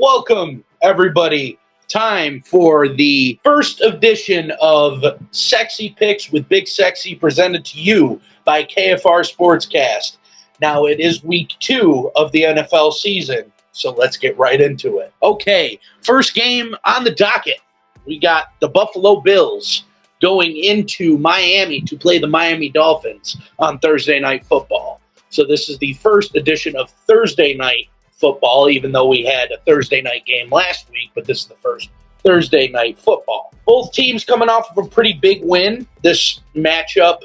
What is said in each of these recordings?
Welcome, everybody. Time for the first edition of Sexy Picks with Big Sexy, presented to you by KFR Sportscast. Now, it is week 2 of the NFL season, so let's get right into it. Okay, first game on the docket. We got the Buffalo Bills going into Miami to play the Miami Dolphins on Thursday Night Football. So this is the first edition of Thursday Night Football, even though we had a Thursday night game last week, but this is the first Thursday Night Football. Both teams coming off of a pretty big win. This matchup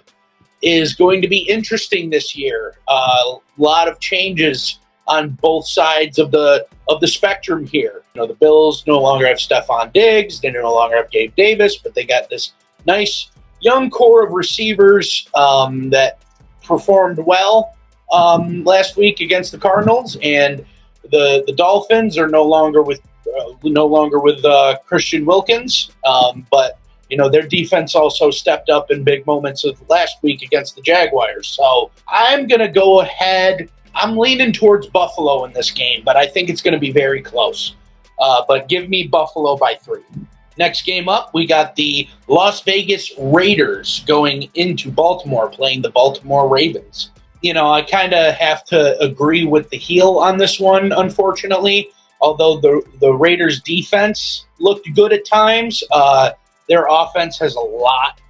is going to be interesting this year. A lot of changes on both sides of the spectrum here. You know, the Bills no longer have Stephon Diggs, they no longer have Gabe Davis, but they got this nice young core of receivers that performed well last week against the Cardinals, and the Dolphins are no longer with Christian Wilkins, but you know, their defense also stepped up in big moments of last week against the Jaguars. So I'm going to go ahead. I'm leaning towards Buffalo in this game, but I think it's going to be very close. But give me Buffalo by 3. Next game up, we got the Las Vegas Raiders going into Baltimore, playing the Baltimore Ravens. You know, I kind of have to agree with the heel on this one, unfortunately. Although the Raiders' defense looked good at times, their offense has a lot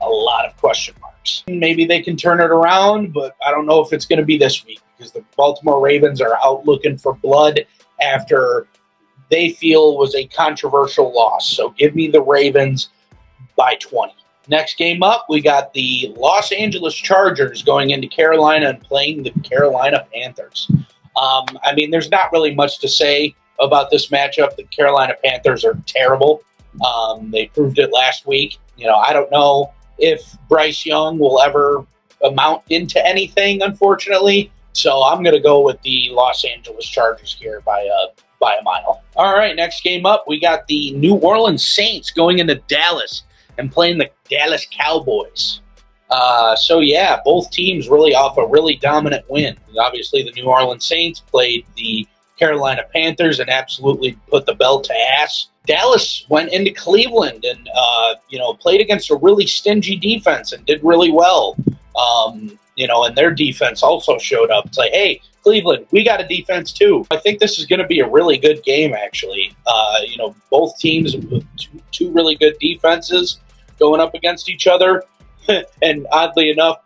of question marks. Maybe they can turn it around, but I don't know if it's going to be this week because the Baltimore Ravens are out looking for blood after they feel was a controversial loss. So give me the Ravens by 20. Next game up, we got the Los Angeles Chargers going into Carolina and playing the Carolina Panthers. I mean, there's not really much to say about this matchup. The Carolina Panthers are terrible. They proved it last week. You know, I don't know if Bryce Young will ever amount into anything, unfortunately. So I'm going to go with the Los Angeles Chargers here by a mile. All right, next game up, we got the New Orleans Saints going into Dallas and playing the Dallas Cowboys. So yeah, both teams really off a really dominant win. Obviously, the New Orleans Saints played the Carolina Panthers and absolutely put the belt to ass. Dallas went into Cleveland and played against a really stingy defense and did really well. And their defense also showed up. It's like, hey, Cleveland, we got a defense too. I think this is going to be a really good game, actually. Both teams with two really good defenses going up against each other. And oddly enough,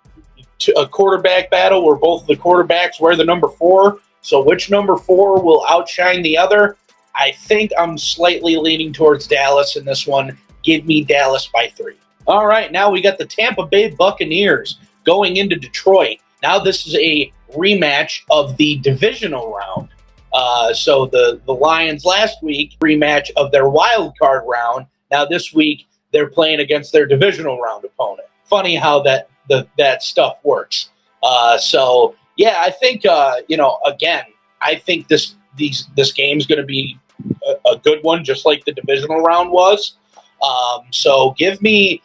a quarterback battle where both of the quarterbacks wear the number 4. So which number 4 will outshine the other? I think I'm slightly leaning towards Dallas in this one. Give me Dallas by 3. All right, now we got the Tampa Bay Buccaneers going into Detroit. Now this is a rematch of the divisional round. So the Lions last week, rematch of their wild card round. Now this week, they're playing against their divisional round opponent. Funny how that stuff works. I think again, I think this game's going to be a good one, just like the divisional round was. So give me.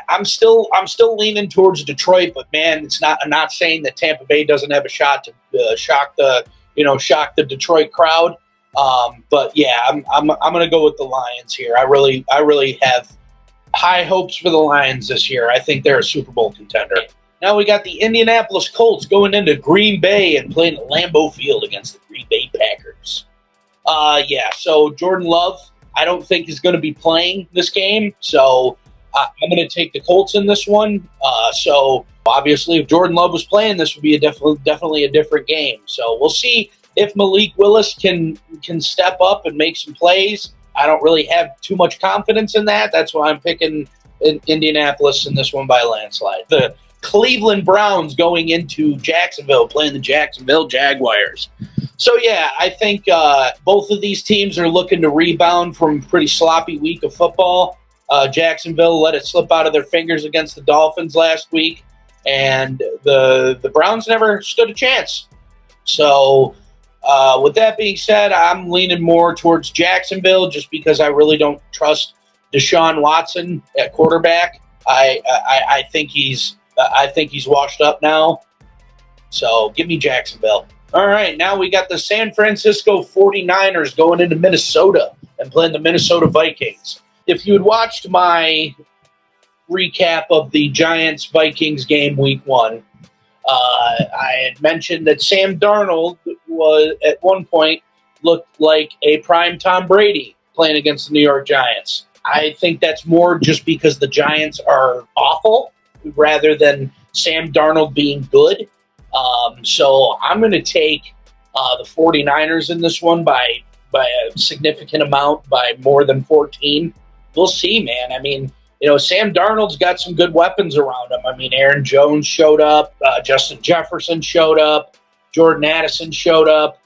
I'm still leaning towards Detroit, but man, I'm not saying that Tampa Bay doesn't have a shot to shock the Detroit crowd. But yeah, I'm going to go with the Lions here. I really have high hopes for the Lions this year. I think they're a Super Bowl contender. Now we got the Indianapolis Colts going into Green Bay and playing at Lambeau Field against the Green Bay Packers. So Jordan Love, I don't think is going to be playing this game, so I'm going to take the Colts in this one. So obviously, if Jordan Love was playing, this would be definitely a different game. So we'll see if Malik Willis can step up and make some plays. I don't really have too much confidence in that. That's why I'm picking Indianapolis in this one by a landslide. The Cleveland Browns going into Jacksonville, playing the Jacksonville Jaguars. So, yeah, I think both of these teams are looking to rebound from a pretty sloppy week of football. Jacksonville let it slip out of their fingers against the Dolphins last week, and the Browns never stood a chance. So, with that being said, I'm leaning more towards Jacksonville just because I really don't trust Deshaun Watson at quarterback. I think he's washed up now. So give me Jacksonville. All right, now we got the San Francisco 49ers going into Minnesota and playing the Minnesota Vikings. If you had watched my recap of the Giants-Vikings game week 1, I had mentioned that Sam Darnold was at one point looked like a prime Tom Brady playing against the New York Giants. I think that's more just because the Giants are awful rather than Sam Darnold being good. So I'm going to take the 49ers in this one by a significant amount, by more than 14. We'll see, man. I mean, Sam Darnold's got some good weapons around him. I mean, Aaron Jones showed up, Justin Jefferson showed up, Jordan Addison showed up.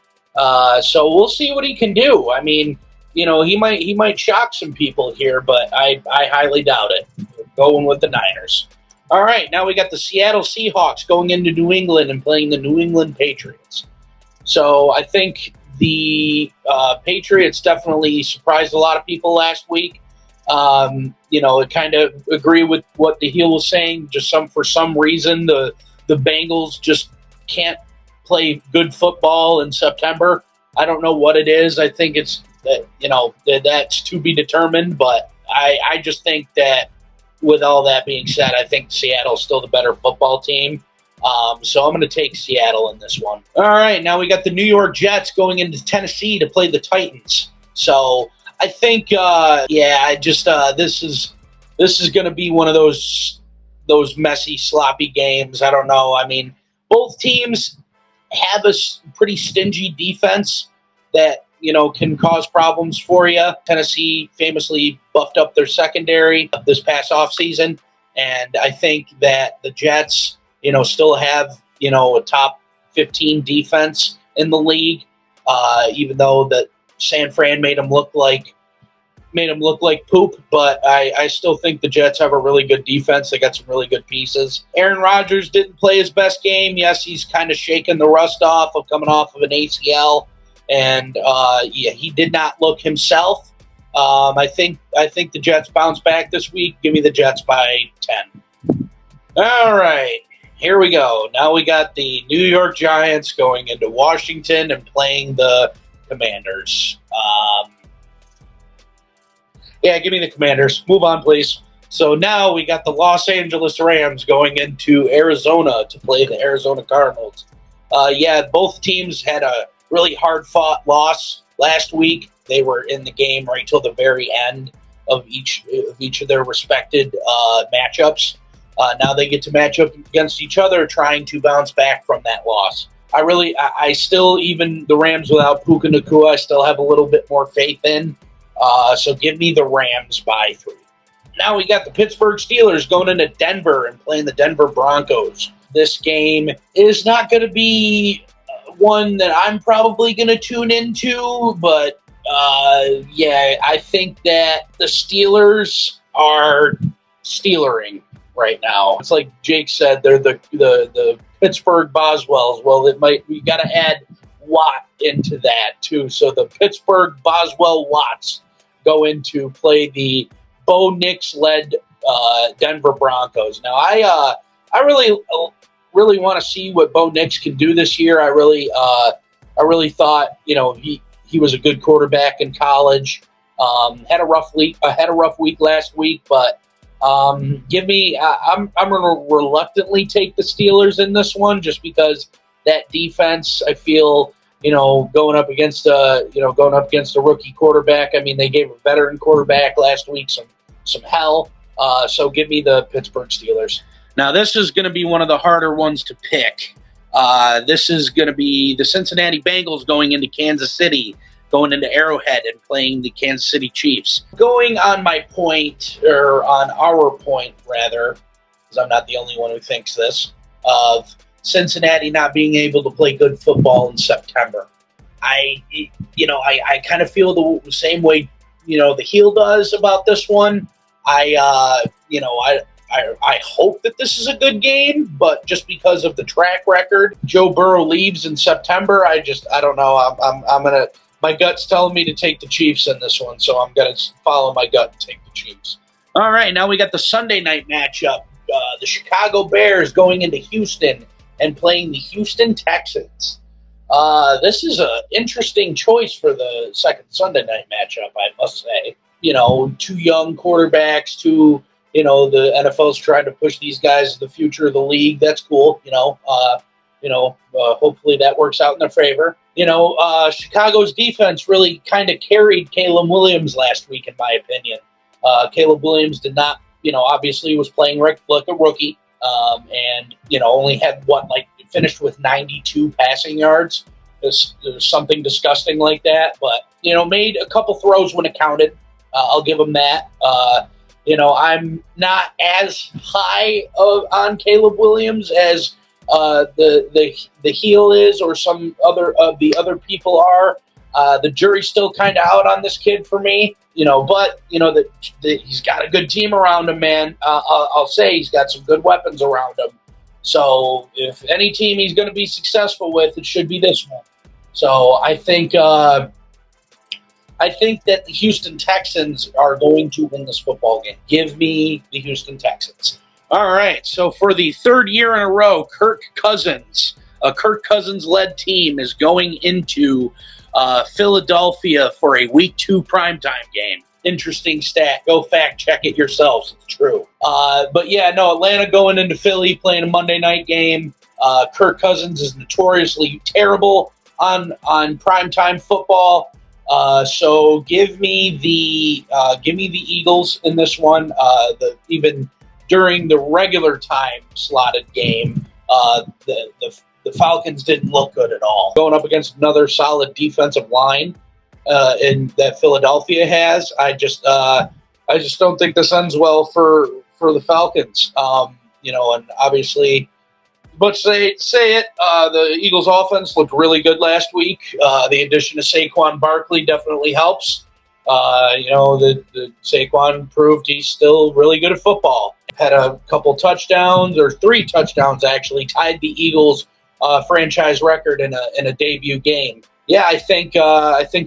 So we'll see what he can do. I mean, he might shock some people here, but I highly doubt it. Going with the Niners. All right, now we got the Seattle Seahawks going into New England and playing the New England Patriots. So I think the Patriots definitely surprised a lot of people last week. Kind of agree with what the heel was saying. Just for some reason, the Bengals just can't play good football in September. I don't know what it is. I think it's that's to be determined. But I just think that with all that being said, I think Seattle's still the better football team. So I'm going to take Seattle in this one. All right, now we got the New York Jets going into Tennessee to play the Titans. So I think, this is going to be one of those messy, sloppy games. I don't know. I mean, both teams have a pretty stingy defense that can cause problems for you. Tennessee famously buffed up their secondary this past offseason, and I think that the Jets, still have a top 15 defense in the league, even though that San Fran made them look like poop, but I still think the Jets have a really good defense. They got some really good pieces. Aaron Rodgers didn't play his best game. Yes, he's kind of shaking the rust off of coming off of an ACL, and he did not look himself. I think the Jets bounce back this week. Give me the Jets by 10. All right, here we go. Now we got the New York Giants going into Washington and playing the Commanders. Give me the Commanders. Move on, please. So now we got the Los Angeles Rams going into Arizona to play the Arizona Cardinals. Both teams had a really hard-fought loss last week. They were in the game right till the very end of each of their respected matchups. Now they get to match up against each other, trying to bounce back from that loss. I still, even the Rams without Puka Nacua, I still have a little bit more faith in. So give me the Rams by 3. Now we got the Pittsburgh Steelers going into Denver and playing the Denver Broncos. This game is not going to be one that I'm probably going to tune into, but I think that the Steelers are Steelering right now. It's like Jake said, they're the Pittsburgh Boswells. Well, we got to add Watt into that too. So the Pittsburgh Boswell Watts go in to play the Bo Nix led Denver Broncos. Now I really want to see what Bo Nix can do this year. I really thought he was a good quarterback in college. Had a rough week last week, but I'm going to reluctantly take the Steelers in this one just because that defense, I feel, going up against a rookie quarterback. I mean, they gave a veteran quarterback last week some hell. So give me the Pittsburgh Steelers. Now, this is going to be one of the harder ones to pick. This is going to be the Cincinnati Bengals going into Kansas City, going into Arrowhead and playing the Kansas City Chiefs. Going on my point, or on our point, rather, because I'm not the only one who thinks this, of Cincinnati not being able to play good football in September. I kind of feel the same way, the heel does about this one. I hope that this is a good game, but just because of the track record, Joe Burrow leaves in September. I don't know. My gut's telling me to take the Chiefs in this one, so I'm gonna follow my gut and take the Chiefs. All right, now we got the Sunday night matchup. The Chicago Bears going into Houston and playing the Houston Texans. This is an interesting choice for the second Sunday night matchup, I must say. Two young quarterbacks, the NFL's trying to push these guys to the future of the league. That's cool. Hopefully that works out in their favor. Chicago's defense really kind of carried Caleb Williams last week, in my opinion. Caleb Williams did not, obviously was playing like a rookie, and only had finished with 92 passing yards. There's something disgusting like that, but made a couple throws when it counted. I'll give him that. I'm not as high on Caleb Williams as the heel is, or some other of the other people are. The jury's still kind of out on this kid for me, but he's got a good team around him, man. I'll say he's got some good weapons around him. So if any team he's going to be successful with, it should be this one. So I think that the Houston Texans are going to win this football game. Give me the Houston Texans. All right, so for the third year in a row, Kirk Cousins-led team is going into Philadelphia for a Week 2 primetime game. Interesting stat. Go fact check it yourselves. It's true. Atlanta going into Philly playing a Monday night game. Kirk Cousins is notoriously terrible on primetime football. So give me the Eagles in this one. Even during the regular time slotted game, the Falcons didn't look good at all. Going up against another solid defensive line in that Philadelphia has, I just don't think this ends well for the Falcons. And obviously, but say it, the Eagles' offense looked really good last week. The addition of Saquon Barkley definitely helps. The Saquon proved he's still really good at football. Had a couple touchdowns, or 3 touchdowns actually, tied the Eagles' franchise record in a debut game. Yeah, I think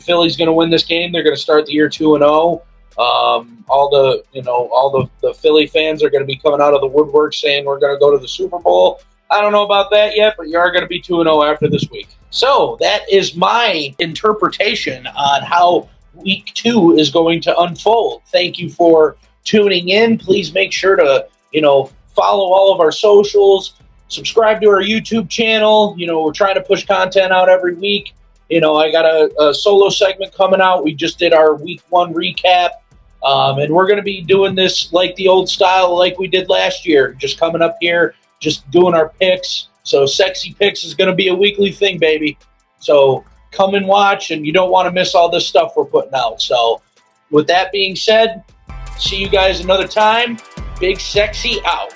Philly's going to win this game. They're going to start the year 2-0. All the Philly fans are going to be coming out of the woodwork saying we're going to go to the Super Bowl. I don't know about that yet, but you are going to be 2-0 after this week. So that is my interpretation on how Week 2 is going to unfold. Thank you for tuning in. Please make sure to follow all of our socials, subscribe to our YouTube channel. We're trying to push content out every week. I got a solo segment coming out. We just did our Week 1 recap. And we're going to be doing this like the old style, like we did last year. Just coming up here, just doing our picks. So Sexy Picks is going to be a weekly thing, baby. So come and watch, and you don't want to miss all this stuff we're putting out. So with that being said, see you guys another time. Big Sexy out.